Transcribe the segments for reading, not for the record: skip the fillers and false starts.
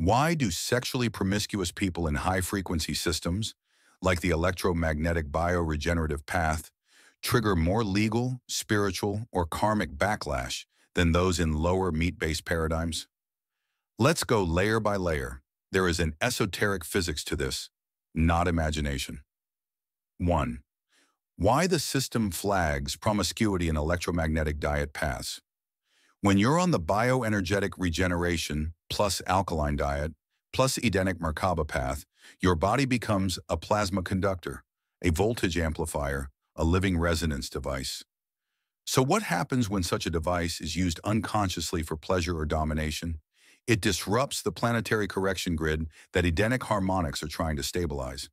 Why do sexually promiscuous people in high-frequency systems, like the electromagnetic bio-regenerative path, trigger more legal, spiritual, or karmic backlash than those in lower meat-based paradigms? Let's go layer by layer. There is an esoteric physics to this, not imagination. 1. Why the system flags promiscuity and electromagnetic diet paths. When you're on the bioenergetic regeneration plus alkaline diet plus Edenic Merkaba path, your body becomes a plasma conductor, a voltage amplifier, a living resonance device. So what happens when such a device is used unconsciously for pleasure or domination? It disrupts the planetary correction grid that Edenic harmonics are trying to stabilize.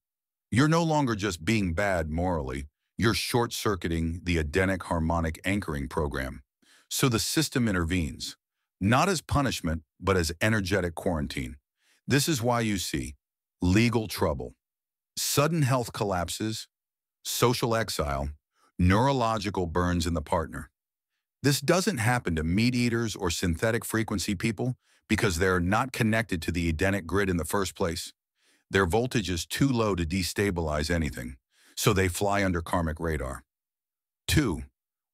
You're no longer just being bad morally, you're short-circuiting the Edenic harmonic anchoring program. So the system intervenes, not as punishment, but as energetic quarantine. This is why you see legal trouble, sudden health collapses, social exile, neurological burns in the partner. This doesn't happen to meat eaters or synthetic frequency people because they're not connected to the Edenic grid in the first place. Their voltage is too low to destabilize anything, so they fly under karmic radar. 2.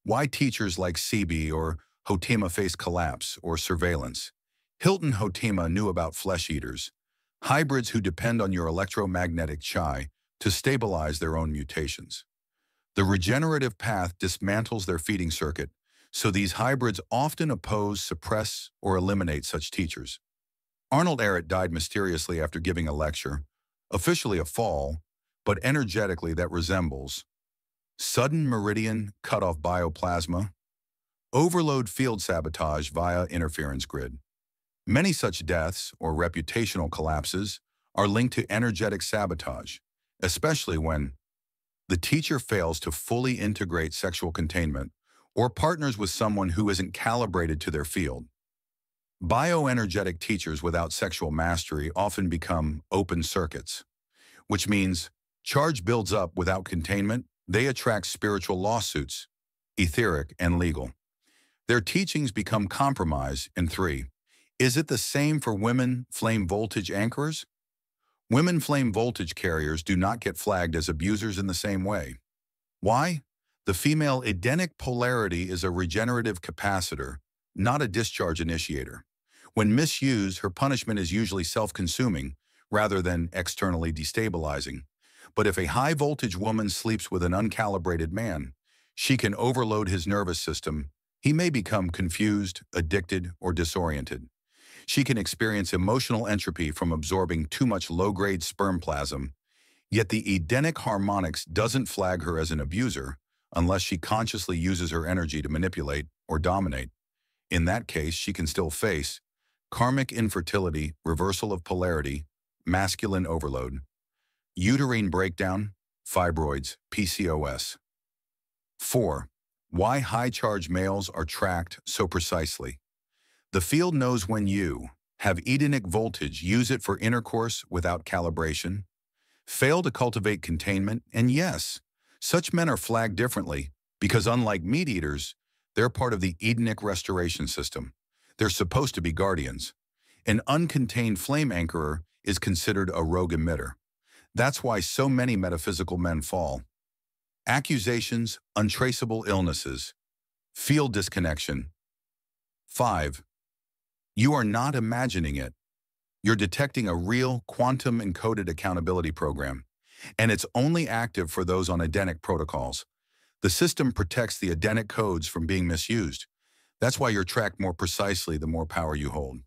Why teachers like CB or Hotima face collapse or surveillance. Hilton Hotima knew about flesh eaters, hybrids who depend on your electromagnetic chi to stabilize their own mutations. The regenerative path dismantles their feeding circuit, so these hybrids often oppose, suppress, or eliminate such teachers. Arnold Ehret died mysteriously after giving a lecture, officially a fall, but energetically that resembles sudden meridian cut-off bioplasma, overload field sabotage via interference grid. Many such deaths, or reputational collapses, are linked to energetic sabotage, especially when the teacher fails to fully integrate sexual containment or partners with someone who isn't calibrated to their field. Bioenergetic teachers without sexual mastery often become open circuits, which means charge builds up without containment. They attract spiritual lawsuits, etheric and legal. Their teachings become compromised. And 3. Is it the same for women flame voltage anchorers? Women flame voltage carriers do not get flagged as abusers in the same way. Why? The female Edenic polarity is a regenerative capacitor, not a discharge initiator. When misused, her punishment is usually self-consuming rather than externally destabilizing. But if a high-voltage woman sleeps with an uncalibrated man, she can overload his nervous system. He may become confused, addicted, or disoriented. She can experience emotional entropy from absorbing too much low-grade sperm plasm. Yet the Edenic harmonics doesn't flag her as an abuser unless she consciously uses her energy to manipulate or dominate. In that case, she can still face karmic infertility, reversal of polarity, masculine overload, uterine breakdown, fibroids, PCOS. 4. Why high-charge males are tracked so precisely. The field knows when you have Edenic voltage, use it for intercourse without calibration, fail to cultivate containment, and yes, such men are flagged differently because unlike meat eaters, they're part of the Edenic restoration system. They're supposed to be guardians. An uncontained flame anchorer is considered a rogue emitter. That's why so many metaphysical men fall. Accusations, untraceable illnesses, field disconnection. 5. You are not imagining it. You're detecting a real quantum-encoded accountability program, and it's only active for those on Edenic protocols. The system protects the Edenic codes from being misused. That's why you're tracked more precisely the more power you hold.